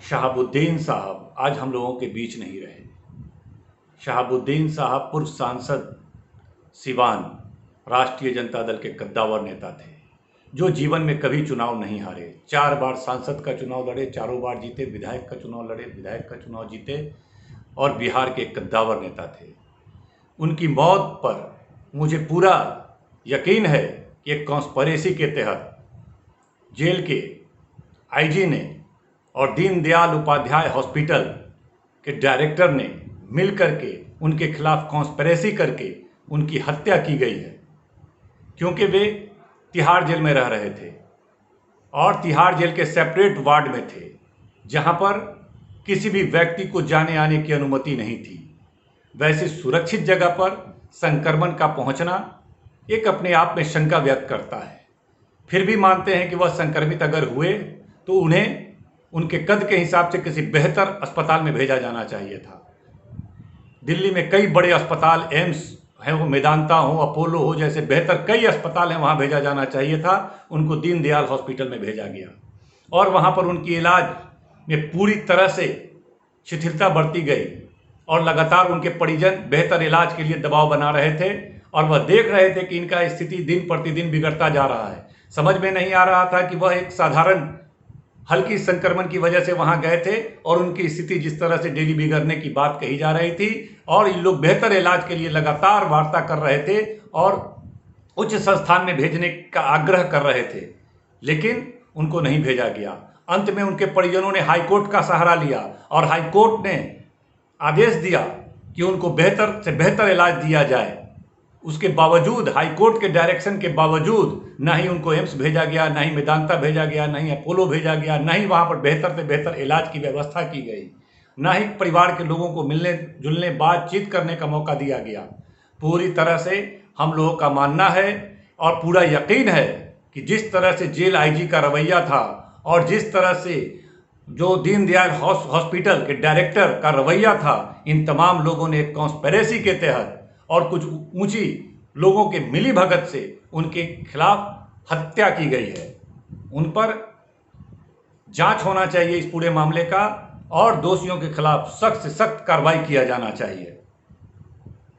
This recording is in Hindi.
शहाबुद्दीन साहब आज हम लोगों के बीच नहीं रहे। शहाबुद्दीन साहब पूर्व सांसद सिवान, राष्ट्रीय जनता दल के कद्दावर नेता थे जो जीवन में कभी चुनाव नहीं हारे। 4 बार सांसद का चुनाव लड़े, चारों बार जीते। विधायक का चुनाव लड़े, विधायक का चुनाव जीते और बिहार के कद्दावर नेता थे। उनकी मौत पर मुझे पूरा यकीन है कि एक कॉन्स्पिरेसी के तहत जेल के आईजी ने और दीनदयाल उपाध्याय हॉस्पिटल के डायरेक्टर ने मिलकर के उनके खिलाफ कॉन्स्पिरेसी करके उनकी हत्या की गई है, क्योंकि वे तिहाड़ जेल में रह रहे थे और तिहाड़ जेल के सेपरेट वार्ड में थे जहां पर किसी भी व्यक्ति को जाने आने की अनुमति नहीं थी। वैसे सुरक्षित जगह पर संक्रमण का पहुंचना एक अपने आप में शंका व्यक्त करता है। फिर भी मानते हैं कि वह संक्रमित अगर हुए तो उन्हें उनके कद के हिसाब से किसी बेहतर अस्पताल में भेजा जाना चाहिए था। दिल्ली में कई बड़े अस्पताल, एम्स है, वो मेदांता हो, अपोलो हो, जैसे बेहतर कई अस्पताल हैं, वहाँ भेजा जाना चाहिए था। उनको दीनदयाल हॉस्पिटल में भेजा गया और वहाँ पर उनकी इलाज में पूरी तरह से शिथिलता बरती गई और लगातार उनके परिजन बेहतर इलाज के लिए दबाव बना रहे थे और वह देख रहे थे कि इनका स्थिति दिन प्रतिदिन बिगड़ता जा रहा है। समझ में नहीं आ रहा था कि वह एक साधारण हल्की संक्रमण की वजह से वहां गए थे और उनकी स्थिति जिस तरह से डेली बिगड़ने की बात कही जा रही थी और इन लोग बेहतर इलाज के लिए लगातार वार्ता कर रहे थे और उच्च संस्थान में भेजने का आग्रह कर रहे थे, लेकिन उनको नहीं भेजा गया। अंत में उनके परिजनों ने हाईकोर्ट का सहारा लिया और हाईकोर्ट ने आदेश दिया कि उनको बेहतर से बेहतर इलाज दिया जाए। उसके बावजूद, हाईकोर्ट के डायरेक्शन के बावजूद, ना ही उनको एम्स भेजा गया, ना ही मेदांता भेजा गया, ना ही अपोलो भेजा गया, ना ही वहाँ पर बेहतर से बेहतर इलाज की व्यवस्था की गई, ना ही परिवार के लोगों को मिलने जुलने बातचीत करने का मौका दिया गया। पूरी तरह से हम लोगों का मानना है और पूरा यकीन है कि जिस तरह से जेल आईजी का रवैया था और जिस तरह से जो दीनदयाल हॉस्पिटल के डायरेक्टर का रवैया था, इन तमाम लोगों ने एक कॉन्स्पिरेसी के तहत और कुछ ऊंची लोगों के मिली भगत से उनके खिलाफ हत्या की गई है। उन पर जांच होना चाहिए इस पूरे मामले का और दोषियों के खिलाफ सख्त से सख्त कार्रवाई किया जाना चाहिए।